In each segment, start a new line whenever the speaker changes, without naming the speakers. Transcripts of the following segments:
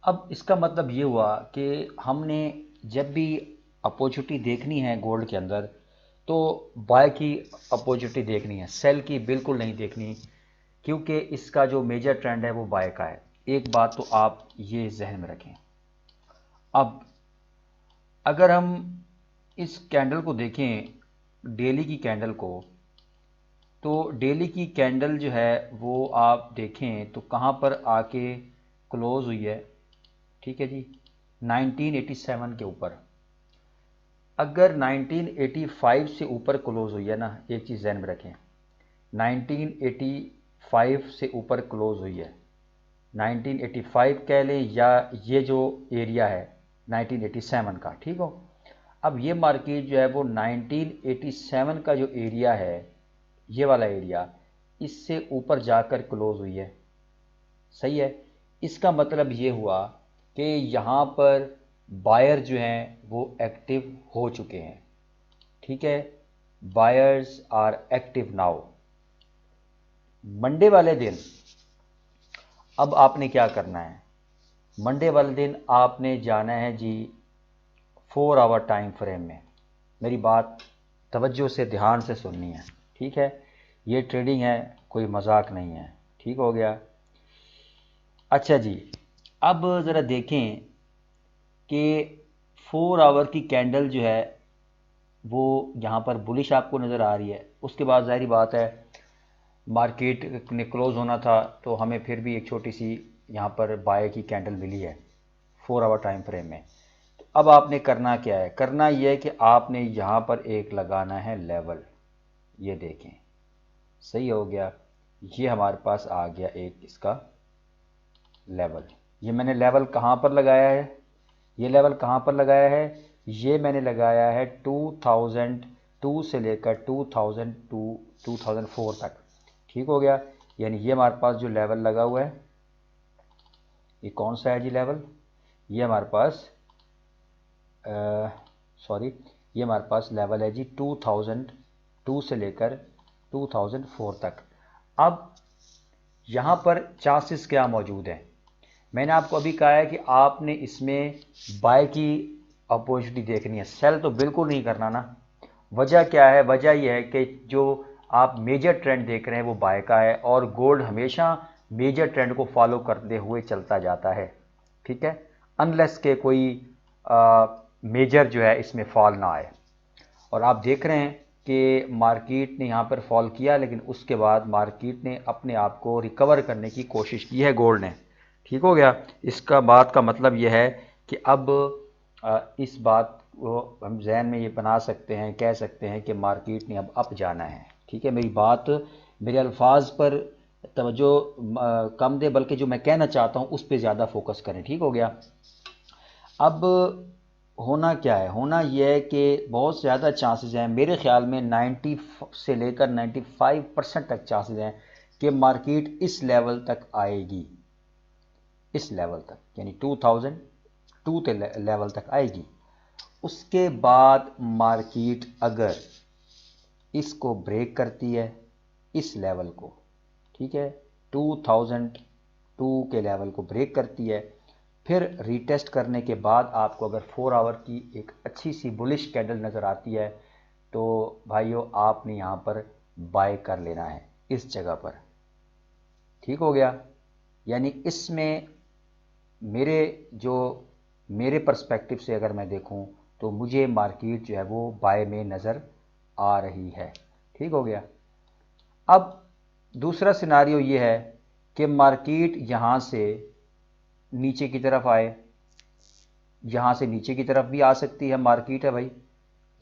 अब इसका मतलब ये हुआ कि हमने जब भी अपॉर्चुनिटी देखनी है गोल्ड के अंदर तो बाय की अपॉर्चुनिटी देखनी है, सेल की बिल्कुल नहीं देखनी, क्योंकि इसका जो मेजर ट्रेंड है वो बाय का है। एक बात तो आप ये जहन में रखें। अब अगर हम इस कैंडल को देखें, डेली की कैंडल को, तो डेली की कैंडल जो है वो आप देखें तो कहाँ पर आके क्लोज हुई है। ठीक है जी, 1987 के ऊपर। अगर 1985 से ऊपर क्लोज हुई है ना, एक चीज़ ध्यान में रखें, 1985 से ऊपर क्लोज हुई है, 1985 कह लें या ये जो एरिया है 1987 का, ठीक हो। अब ये मार्केट जो है वो 1987 का जो एरिया है, ये वाला एरिया, इससे ऊपर जाकर क्लोज हुई है। सही है। इसका मतलब ये हुआ कि यहाँ पर बायर जो हैं वो एक्टिव हो चुके हैं। ठीक है, buyers are active now. Monday वाले दिन अब आपने क्या करना है, मंडे वाले दिन आपने जाना है जी 4 आवर टाइम फ्रेम में। मेरी बात तवज्जो से ध्यान से सुननी है, ठीक है। ये ट्रेडिंग है, कोई मजाक नहीं है, ठीक हो गया। अच्छा जी, अब ज़रा देखें कि 4 आवर की कैंडल जो है वो यहाँ पर बुलिश आपको नज़र आ रही है। उसके बाद ज़ाहिर बात है मार्केट ने क्लोज़ होना था तो हमें फिर भी एक छोटी सी यहाँ पर बाय की कैंडल मिली है 4 आवर टाइम फ्रेम में। तो अब आपने करना क्या है, करना यह है कि आपने यहाँ पर एक लगाना है लेवल। ये देखें, सही हो गया, ये हमारे पास आ गया एक इसका लेवल। ये मैंने लेवल कहाँ पर लगाया है, ये लेवल कहाँ पर लगाया है, ये मैंने लगाया है 2002 से लेकर 2002 2004 तक। ठीक हो गया। यानी ये हमारे पास जो लेवल लगा हुआ है, ये कौन सा है जी लेवल, ये हमारे पास सॉरी, ये हमारे पास लेवल है जी 2002 से लेकर 2004 तक। अब यहाँ पर चांसेस क्या मौजूद हैं, मैंने आपको अभी कहा है कि आपने इसमें बाय की अपॉर्चुनिटी देखनी है, सेल तो बिल्कुल नहीं करना ना। वजह क्या है, वजह यह है कि जो आप मेजर ट्रेंड देख रहे हैं वो बाय का है, और गोल्ड हमेशा मेजर ट्रेंड को फॉलो करते हुए चलता जाता है। ठीक है, अनलेस के कोई मेजर जो है इसमें फॉल ना आए। और आप देख रहे हैं कि मार्केट ने यहाँ पर फॉल किया, लेकिन उसके बाद मार्केट ने अपने आप को रिकवर करने की कोशिश की है गोल्ड ने। ठीक हो गया। इसका बात का मतलब यह है कि अब इस बात को हम जहन में ये बना सकते हैं, कह सकते हैं कि मार्केट ने अब अप जाना है। ठीक है, मेरी बात, मेरे अल्फाज पर तवज्जो कम दे, बल्कि जो मैं कहना चाहता हूँ उस पर ज़्यादा फोकस करें। ठीक हो गया। अब होना क्या है, होना यह है कि बहुत ज़्यादा चांसेस हैं, मेरे ख्याल में 90 से लेकर 95% तक चांसेस हैं कि मार्केट इस लेवल तक आएगी, इस लेवल तक, यानी 2002 के लेवल तक आएगी। उसके बाद मार्केट अगर इसको ब्रेक करती है, इस लेवल को, ठीक है, 2002 के लेवल को ब्रेक करती है, फिर रीटेस्ट करने के बाद आपको अगर 4 आवर की एक अच्छी सी बुलिश कैंडल नज़र आती है तो भाइयों आपने यहाँ पर बाय कर लेना है इस जगह पर। ठीक हो गया। यानी इसमें मेरे जो मेरे पर्सपेक्टिव से अगर मैं देखूं तो मुझे मार्केट जो है वो बाय में नज़र आ रही है। ठीक हो गया। अब दूसरा सिनारियो ये है कि मार्केट यहाँ से नीचे की तरफ आए, यहाँ से नीचे की तरफ भी आ सकती है मार्केट है भाई,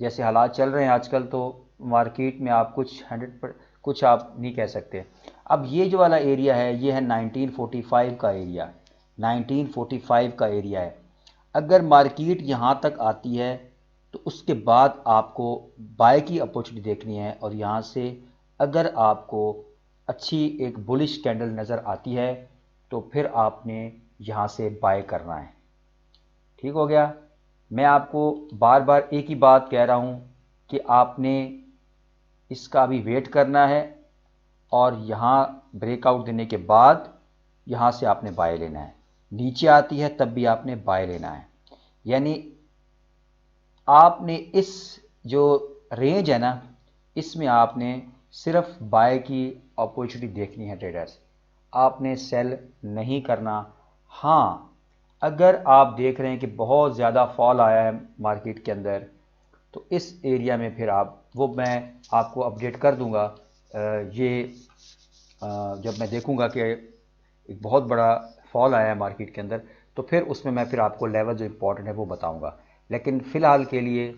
जैसे हालात चल रहे हैं आजकल तो मार्केट में आप कुछ 100 कुछ आप नहीं कह सकते। अब ये जो वाला एरिया है ये है 1945 का एरिया, 1945 का एरिया है। अगर मार्केट यहाँ तक आती है तो उसके बाद आपको बाय की अपॉर्चुनिटी देखनी है, और यहाँ से अगर आपको अच्छी एक बुलिश कैंडल नज़र आती है तो फिर आपने यहाँ से बाय करना है। ठीक हो गया। मैं आपको बार बार एक ही बात कह रहा हूँ कि आपने इसका अभी वेट करना है, और यहाँ ब्रेकआउट देने के बाद यहाँ से आपने बाय लेना है। नीचे आती है तब भी आपने बाय लेना है। यानी आपने इस जो रेंज है ना, इसमें आपने सिर्फ बाय की अपॉर्चुनिटी देखनी है ट्रेडर्स, आपने सेल नहीं करना। हाँ, अगर आप देख रहे हैं कि बहुत ज़्यादा फॉल आया है मार्केट के अंदर, तो इस एरिया में फिर आप, वो मैं आपको अपडेट कर दूंगा, जब मैं देखूंगा कि एक बहुत बड़ा फॉल आया है मार्केट के अंदर, तो फिर उसमें मैं फिर आपको लेवल जो इम्पोर्टेंट है वो बताऊंगा। लेकिन फ़िलहाल के लिए,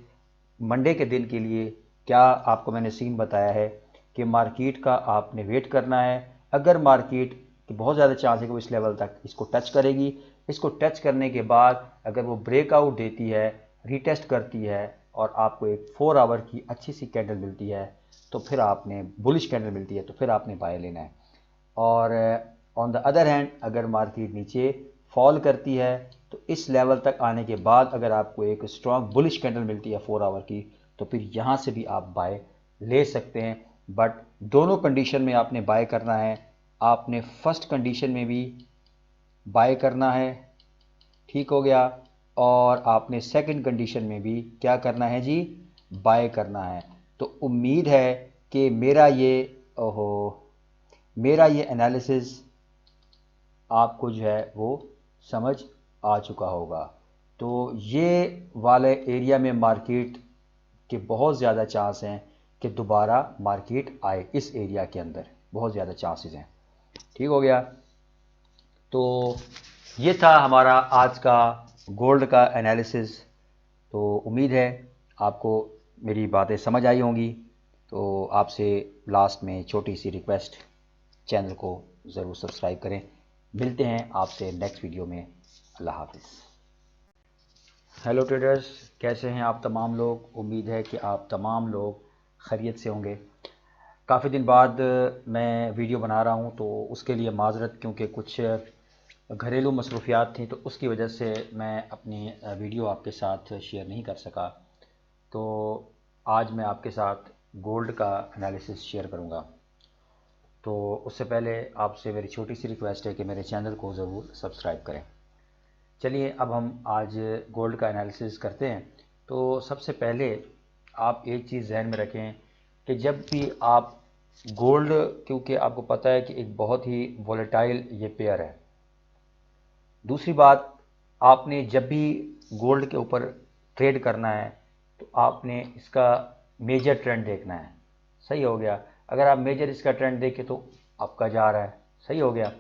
मंडे के दिन के लिए, क्या आपको मैंने सीन बताया है कि मार्केट का आपने वेट करना है। अगर मार्केट की बहुत ज़्यादा चांस है कि वो इस लेवल तक इसको टच करेगी, इसको टच करने के बाद अगर वो ब्रेकआउट देती है, रीटेस्ट करती है और आपको एक 4 आवर की अच्छी सी कैंडल मिलती है, तो फिर आपने बुलिश कैंडल मिलती है, तो फिर आपने बाय लेना है। और ऑन द अदर हैंड, अगर मार्केट नीचे फॉल करती है, तो इस लेवल तक आने के बाद अगर आपको एक स्ट्रॉन्ग बुलिश कैंडल मिलती है 4 आवर की, तो फिर यहाँ से भी आप बाय ले सकते हैं। बट दोनों कंडीशन में आपने बाय करना है। आपने फर्स्ट कंडीशन में भी बाय करना है, ठीक हो गया, और आपने सेकंड कंडीशन में भी क्या करना है जी, बाय करना है। तो उम्मीद है कि मेरा ये एनालिसिस आपको जो है वो समझ आ चुका होगा। तो ये वाले एरिया में मार्केट के बहुत ज़्यादा चांस हैं कि दोबारा मार्केट आए, इस एरिया के अंदर बहुत ज़्यादा चांसेस हैं। ठीक हो गया। तो ये था हमारा आज का गोल्ड का एनालिसिस। तो उम्मीद है आपको मेरी बातें समझ आई होंगी। तो आपसे लास्ट में छोटी सी रिक्वेस्ट, चैनल को ज़रूर सब्सक्राइब करें। मिलते हैं आपसे नेक्स्ट वीडियो में। अल्लाह हाफिज़। हेलो ट्रेडर्स, कैसे हैं आप तमाम लोग। उम्मीद है कि आप तमाम लोग खैरियत से होंगे। काफ़ी दिन बाद मैं वीडियो बना रहा हूं, तो उसके लिए माज़रत, क्योंकि कुछ घरेलू मसरूफियात थी, तो उसकी वजह से मैं अपनी वीडियो आपके साथ शेयर नहीं कर सका। तो आज मैं आपके साथ गोल्ड का एनालिसिस शेयर करूंगा। तो उससे पहले आपसे मेरी छोटी सी रिक्वेस्ट है कि मेरे चैनल को ज़रूर सब्सक्राइब करें। चलिए अब हम आज गोल्ड का एनालिसिस करते हैं। तो सबसे पहले आप एक चीज़ जहन में रखें कि जब भी आप गोल्ड, क्योंकि आपको पता है कि एक बहुत ही वॉलेटाइल ये पेयर है। दूसरी बात, आपने जब भी गोल्ड के ऊपर ट्रेड करना है, तो आपने इसका मेजर ट्रेंड देखना है। सही हो गया। अगर आप मेजर इसका ट्रेंड देखें तो आपका जा रहा है, सही हो गया।